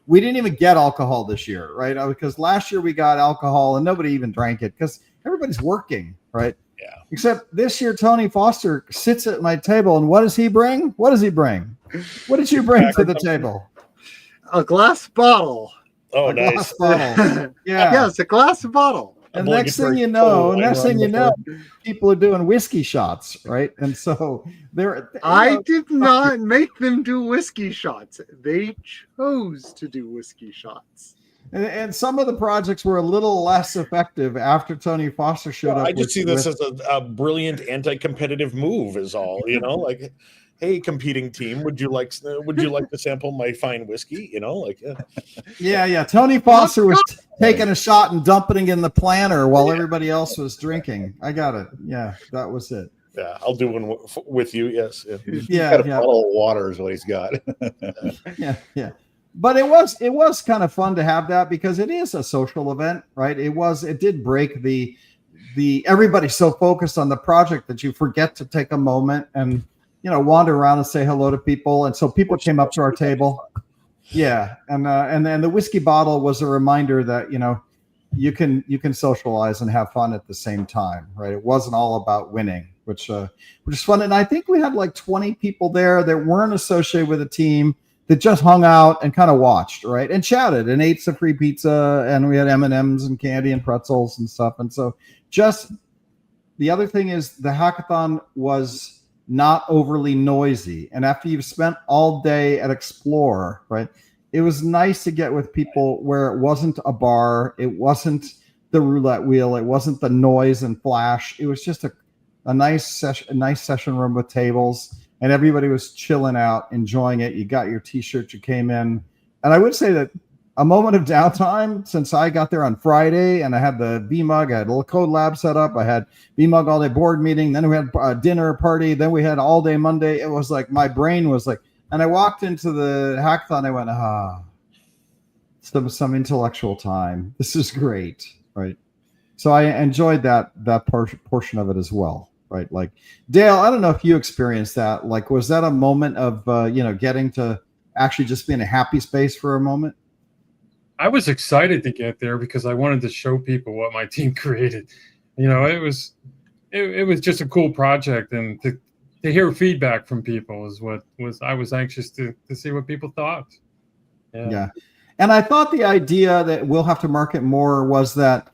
We didn't even get alcohol this year, right? Because last year we got alcohol and nobody even drank it because everybody's working, right? Yeah. Except this year, Tony Foster sits at my table, and what does he bring? What did you bring to the table? A glass bottle. Oh, nice. Bottle. Yeah, it's a glass bottle. And next thing you know, people are doing whiskey shots, right? And so I did not make them do whiskey shots. They chose to do whiskey shots. And some of the projects were a little less effective after Tony Foster showed up. I just see this as a brilliant anti-competitive move, is all. Like, hey, competing team, would you like to sample my fine whiskey? Yeah. Tony Foster was taking a shot and dumping it in the planter while everybody else was drinking. I got it. Yeah, that was it. Yeah, I'll do one with you. Yes. Yeah. Got a bottle of water is what he's got. Yeah. But it was kind of fun to have that because it is a social event, right? It did break the everybody's so focused on the project that you forget to take a moment and wander around and say hello to people. And so people came up to our table. Yeah. And then the whiskey bottle was a reminder that, you can socialize and have fun at the same time, right? It wasn't all about winning, which is fun. And I think we had like 20 people there that weren't associated with a team, that just hung out and kind of watched, right? And chatted and ate some free pizza, and we had M&Ms and candy and pretzels and stuff. And so just the other thing is the hackathon was not overly noisy. And after you've spent all day at Explore, right, it was nice to get with people where it wasn't a bar, it wasn't the roulette wheel, it wasn't the noise and flash. It was just a nice session room with tables, and everybody was chilling out, enjoying it. You got your t-shirt, you came in. And I would say that a moment of downtime, since I got there on Friday and I had the VMUG, I had a little code lab set up, I had VMUG all day board meeting, then we had a dinner party, then we had all day Monday. It was like my brain was like, and I walked into the hackathon, I went, some intellectual time. This is great, right? So I enjoyed that portion of it as well, right? Like, Dale, I don't know if you experienced that. Like, was that a moment of getting to actually just be in a happy space for a moment? I was excited to get there because I wanted to show people what my team created. It was just a cool project, and to hear feedback from people is what I was anxious to see what people thought. Yeah. And I thought the idea that we'll have to market more was that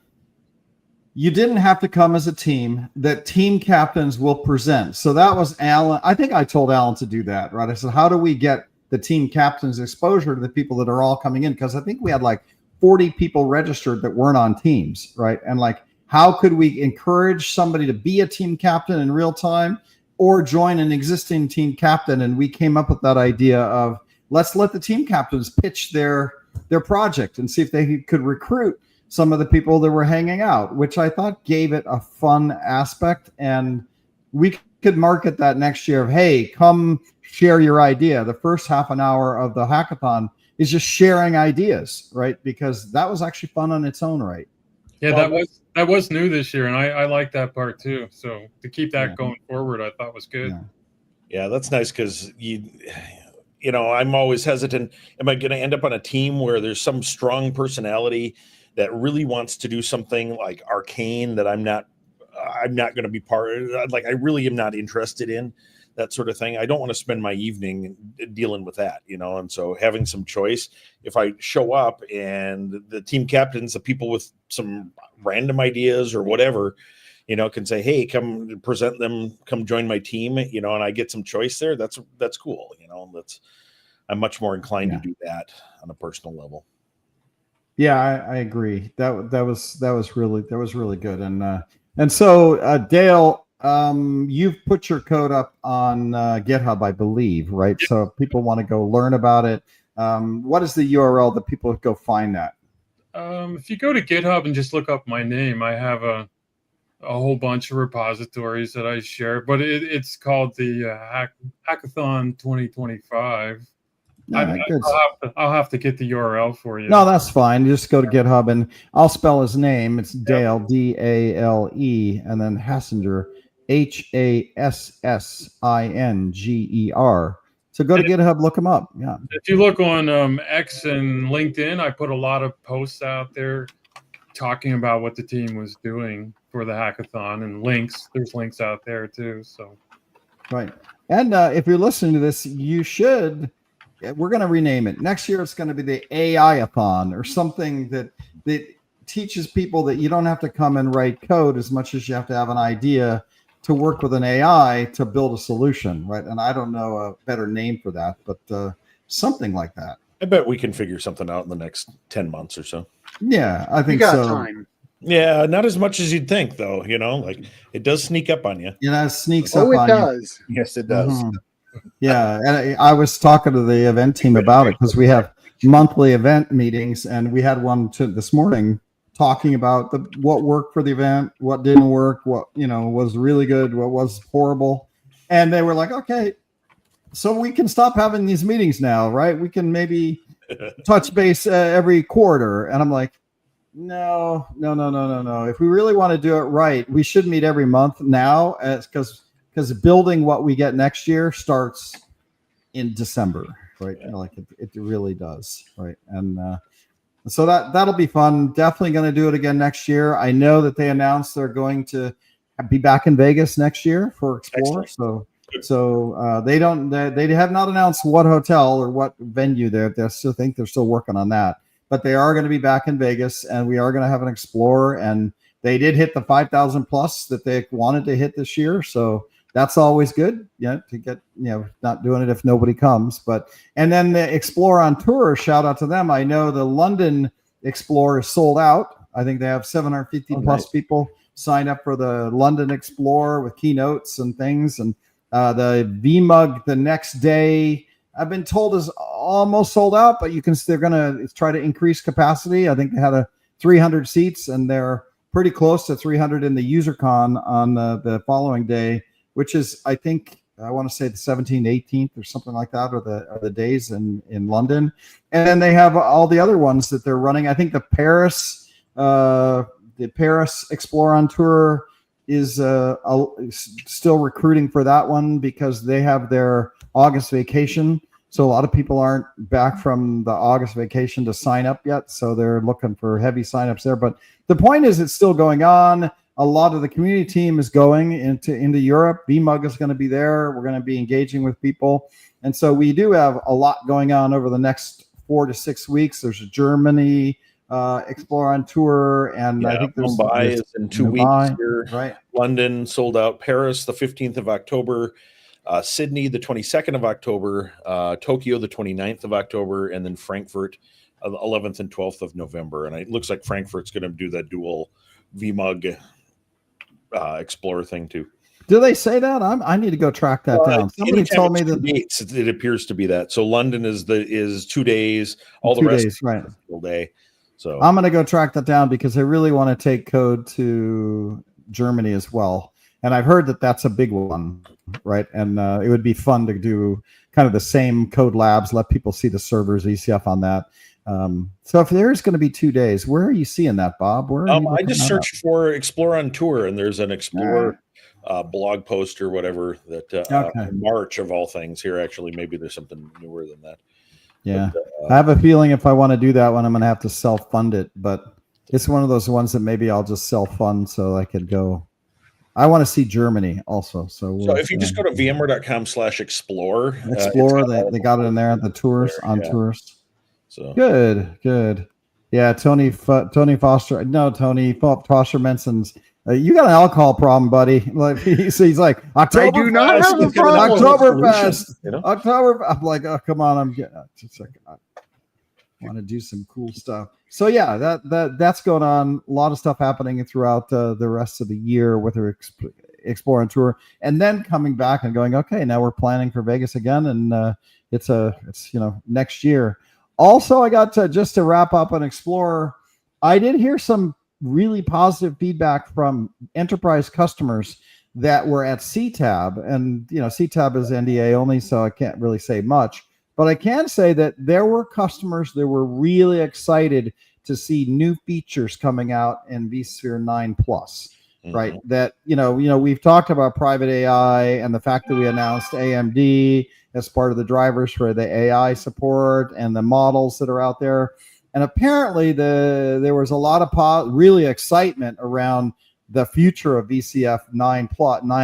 you didn't have to come as a team, that team captains will present. So that was Alan. I think I told Alan to do that, right? I said, how do we get the team captains exposure to the people that are all coming in? Because I think we had like 40 people registered that weren't on teams, right? And like, how could we encourage somebody to be a team captain in real time or join an existing team captain? And we came up with that idea of, let's let the team captains pitch their project and see if they could recruit some of the people that were hanging out, which I thought gave it a fun aspect. And we could market that next year of, hey, come share your idea. The first half an hour of the hackathon is just sharing ideas, right? Because that was actually fun on its own right. Yeah, that was new this year, and I like that part too. So to keep that going forward, I thought was good. Yeah, that's nice because I'm always hesitant. Am I going to end up on a team where there's some strong personality that really wants to do something like arcane that I'm not going to be part of? Like, I really am not interested in that sort of thing. I don't want to spend my evening dealing with that, and so having some choice, if I show up and the team captains, the people with some random ideas or whatever, can say, hey, come present them, come join my team, and I get some choice there. That's cool. I'm much more inclined to do that on a personal level. Yeah, I agree. That was really good. And so Dale, you've put your code up on GitHub, I believe, right? Yep. So if people want to go learn about it, what is the URL that people go find that? If you go to GitHub and just look up my name, I have a whole bunch of repositories that I share, but it's called the Hackathon 2025. I'll have to get the URL for you. No, that's fine. You just go to GitHub and I'll spell his name. It's Dale, Dale, and then Hassinger, Hassinger. So go to GitHub, look him up. Yeah. If you look on X and LinkedIn, I put a lot of posts out there talking about what the team was doing for the hackathon, and links. There's links out there too. So, right. And if you're listening to this, you should. We're going to rename it. Next year, it's going to be the AI-a-thon or something that teaches people that you don't have to come and write code as much as you have to have an idea to work with an AI to build a solution, right? And I don't know a better name for that, but something like that. I bet we can figure something out in the next 10 months or so. Yeah, I think so. You got time. Yeah, not as much as you'd think, though. Like it does sneak up on you. It sneaks up on you. Oh, it does. Yes, it does. Mm-hmm. Yeah, and I was talking to the event team about it because we have monthly event meetings, and we had one this morning talking about what worked for the event, what didn't work, what was really good, what was horrible, and they were like, "Okay, so we can stop having these meetings now, right? We can maybe touch base every quarter." And I'm like, "No. If we really want to do it right, we should meet every month now, because building what we get next year starts in December, right? It really does, right? And so that'll be fun. Definitely going to do it again next year. I know that they announced they're going to be back in Vegas next year for Explore. Excellent. So they have not announced what hotel or what venue they're still working on that. But they are going to be back in Vegas, and we are going to have an Explorer, and they did hit the 5,000 plus that they wanted to hit this year. So that's always good, to get, not doing it if nobody comes. But, and then the Explore on Tour, shout out to them. I know the London Explore is sold out. I think they have 750 plus people signed up for the London Explore with keynotes and things. And the VMUG the next day, I've been told, is almost sold out, but they're going to try to increase capacity. I think they had 300 seats, and they're pretty close to 300 in the UserCon on the following day, which is, I think, I want to say the 17th, 18th or something like that, or the days in London. And then they have all the other ones that they're running. I think the Paris Explore on Tour is still recruiting for that one because they have their August vacation. So a lot of people aren't back from the August vacation to sign up yet. So they're looking for heavy signups there. But the point is, it's still going on. A lot of the community team is going into Europe. VMUG is going to be there. We're going to be engaging with people. And so we do have a lot going on over the next 4 to 6 weeks. There's a Germany Explore on Tour, and I think Mumbai is in 2 weeks here. Right. London sold out. Paris the 15th of October. Sydney the 22nd of October. Tokyo the 29th of October, and then Frankfurt the 11th and 12th of November. And it looks like Frankfurt's going to do that dual VMUG Explorer thing too. Do they say that? I need to go track that down. Somebody told me that dates, it appears to be that. So London is 2 days. All the 2 rest days, right? All day. So I'm going to go track that down because I really want to take code to Germany as well. And I've heard that that's a big one, right? And it would be fun to do kind of the same code labs, let people see the servers, ECF on that. So if there's going to be 2 days, where are you seeing that, Bob? Where are you I just searched for Explore on Tour, and there's an Explore blog post or whatever that March of all things here. Actually, maybe there's something newer than that. Yeah, but, I have a feeling if I want to do that one, I'm going to have to self-fund it. But it's one of those ones that maybe I'll just self-fund so I could go. I want to see Germany also. So if you just go to vmware.com/explore, they got it in there. The tours on tours. So good. Yeah, Tony Foster. No, Tony Foster mentions you got an alcohol problem, buddy. Like he's like, October. I do not have a problem. Oktoberfest. October. I'm like, oh come on, I'm getting just like I want to do some cool stuff. So yeah, that's going on. A lot of stuff happening throughout the rest of the year with her Explore on Tour, and then coming back and going, okay, now we're planning for Vegas again, and it's next year. Also, I got to just to wrap up on Explore. I did hear some really positive feedback from enterprise customers that were at CTAB, and CTAB is NDA only, so I can't really say much. But I can say that there were customers that were really excited to see new features coming out in vSphere 9 Plus, right? That we've talked about private AI and the fact that we announced AMD as part of the drivers for the AI support and the models that are out there. And apparently there was a lot of really excitement around the future of VCF 9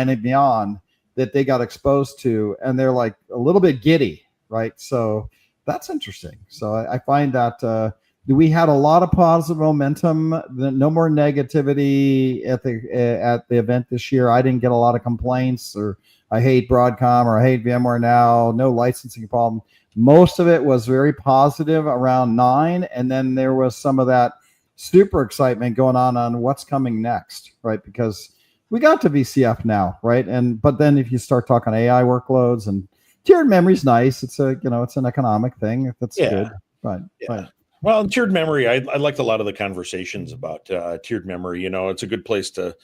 and beyond that they got exposed to, and they're like a little bit giddy, right? So that's interesting. So I find that we had a lot of positive momentum, no more negativity at the event this year. I didn't get a lot of complaints or I hate Broadcom or I hate VMware now, no licensing problem. Most of it was very positive around 9, and then there was some of that super excitement going on what's coming next, right? Because we got to VCF now, right? But then if you start talking AI workloads and tiered memory's nice, it's it's an economic thing. That's good, but well, tiered memory, I liked a lot of the conversations about tiered memory. It's a good place to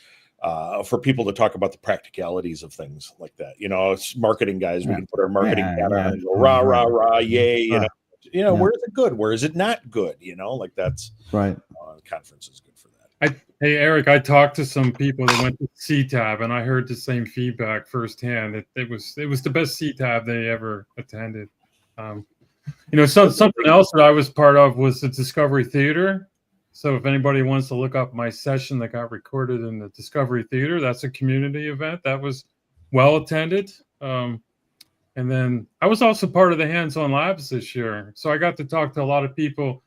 for people to talk about the practicalities of things like that. It's marketing guys. We can put our marketing hat on and go rah, rah, rah, yay. Where is it good? Where is it not good? Like that's right. The conference is good for that. Hey, Eric, I talked to some people that went to CTAB, and I heard the same feedback firsthand. That it was the best CTAB they ever attended. Something else that I was part of was the Discovery Theater. So if anybody wants to look up my session that got recorded in the Discovery Theater, that's a community event that was well attended. And then I was also part of the hands-on labs this year. So I got to talk to a lot of people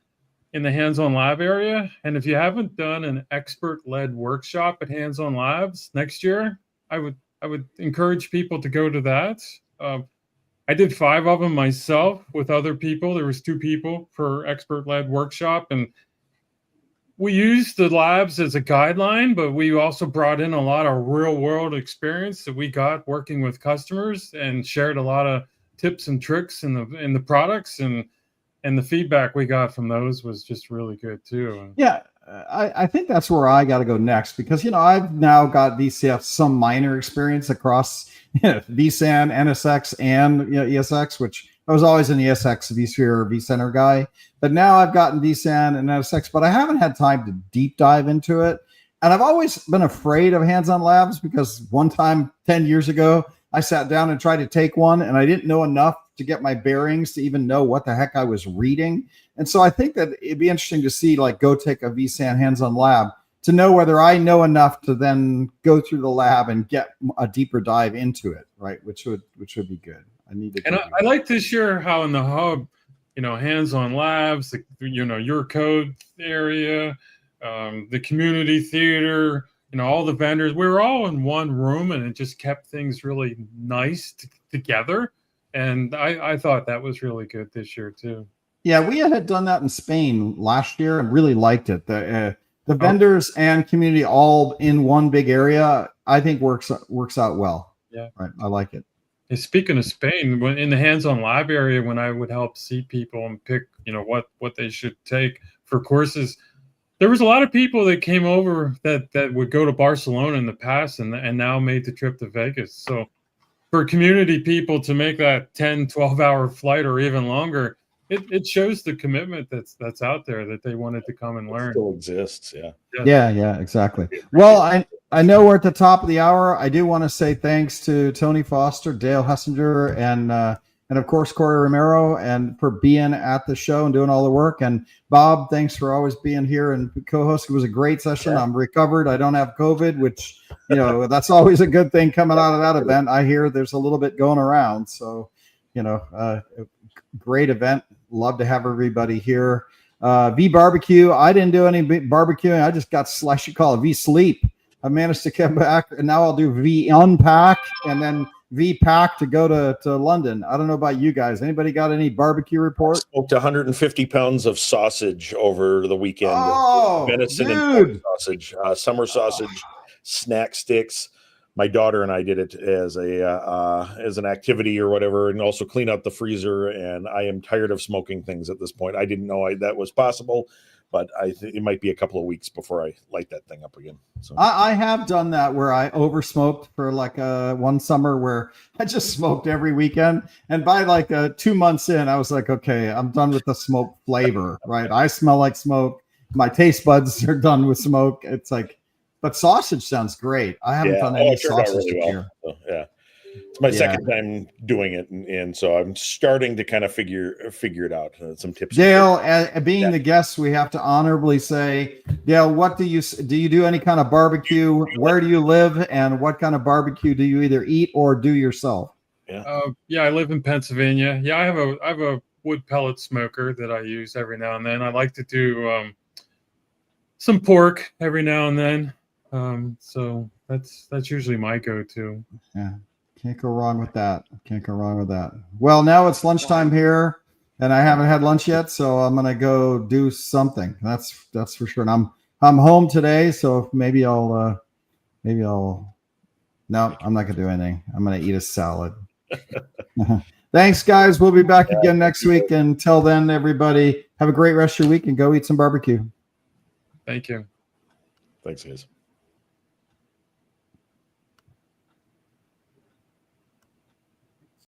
in the hands-on lab area. And if you haven't done an expert-led workshop at Hands-On Labs next year, I would encourage people to go to that. I did 5 of them myself with other people. There was 2 people per expert-led workshop, and we used the labs as a guideline, but we also brought in a lot of real-world experience that we got working with customers and shared a lot of tips and tricks in the products, and the feedback we got from those was just really good too. Yeah, I think that's where I got to go next, because I've now got VCF some minor experience across vSAN, NSX, and ESX, which I was always an ESX vSphere vCenter guy, but now I've gotten vSAN and NSX, but I haven't had time to deep dive into it. And I've always been afraid of Hands-On Labs, because one time 10 years ago, I sat down and tried to take one, and I didn't know enough to get my bearings to even know what the heck I was reading. And so I think that it'd be interesting to see, like, go take a vSAN Hands-On Lab to know whether I know enough to then go through the lab and get a deeper dive into it, right? Which would be good. I like this year how in the hub, Hands-On Labs, your code area, the community theater, all the vendors, we were all in one room, and it just kept things really nice together. And I thought that was really good this year too. Yeah, we had done that in Spain last year and really liked it. The vendors and community all in one big area, I think works out well. Yeah, right. I like it. And speaking of Spain, when in the Hands-On Lab area, when I would help see people and pick, what they should take for courses, there was a lot of people that came over that would go to Barcelona in the past and now made the trip to Vegas. So for community people to make that 10, 12-hour flight or even longer, it shows the commitment that's out there, that they wanted to come and learn. It still exists, yeah. Yeah, exactly. Well, I know we're at the top of the hour. I do want to say thanks to Tony Foster, Dale Hessinger, and of course Corey Romero, and for being at the show and doing all the work. And Bob, thanks for always being here and co-host. It was a great session. Yeah. I'm recovered. I don't have COVID, which that's always a good thing coming out of that event. I hear there's a little bit going around, so great event. Love to have everybody here. V barbecue. I didn't do any barbecuing. I just got I should call it V sleep. I managed to come back, and now I'll do V unpack and then V pack to go to London. I don't know about you guys. Anybody got any barbecue report? Smoked 150 pounds of sausage over the weekend. Oh, venison dude. And sausage, summer sausage, snack sticks. My daughter and I did it as an activity or whatever, and also clean out the freezer. And I am tired of smoking things at this point. I didn't know that was possible, but I think it might be a couple of weeks before I light that thing up again. So I have done that where I over smoked for like one summer where I just smoked every weekend. And by like 2 months in, I was like, okay, I'm done with the smoke flavor, right? I smell like smoke. My taste buds are done with smoke. It's like, but sausage sounds great. I haven't done any sausage really well. here. So, yeah. It's my second time doing it, and so I'm starting to kind of figure it out. Some tips. Dale, being the guest, we have to honorably say, Dale, what do you do any kind of barbecue? Where do you live, and what kind of barbecue do you either eat or do yourself? Yeah, I live in Pennsylvania. Yeah, I have a wood pellet smoker that I use every now and then. I like to do some pork every now and then. So that's usually my go-to. Yeah. Can't go wrong with that. Well, now it's lunchtime here, and I haven't had lunch yet, so I'm gonna go do something. That's for sure. And I'm home today, so maybe I'll. No, I'm not gonna do anything. I'm gonna eat a salad. Thanks, guys. We'll be back again next week. Until then, everybody, have a great rest of your week and go eat some barbecue. Thank you. Thanks, guys.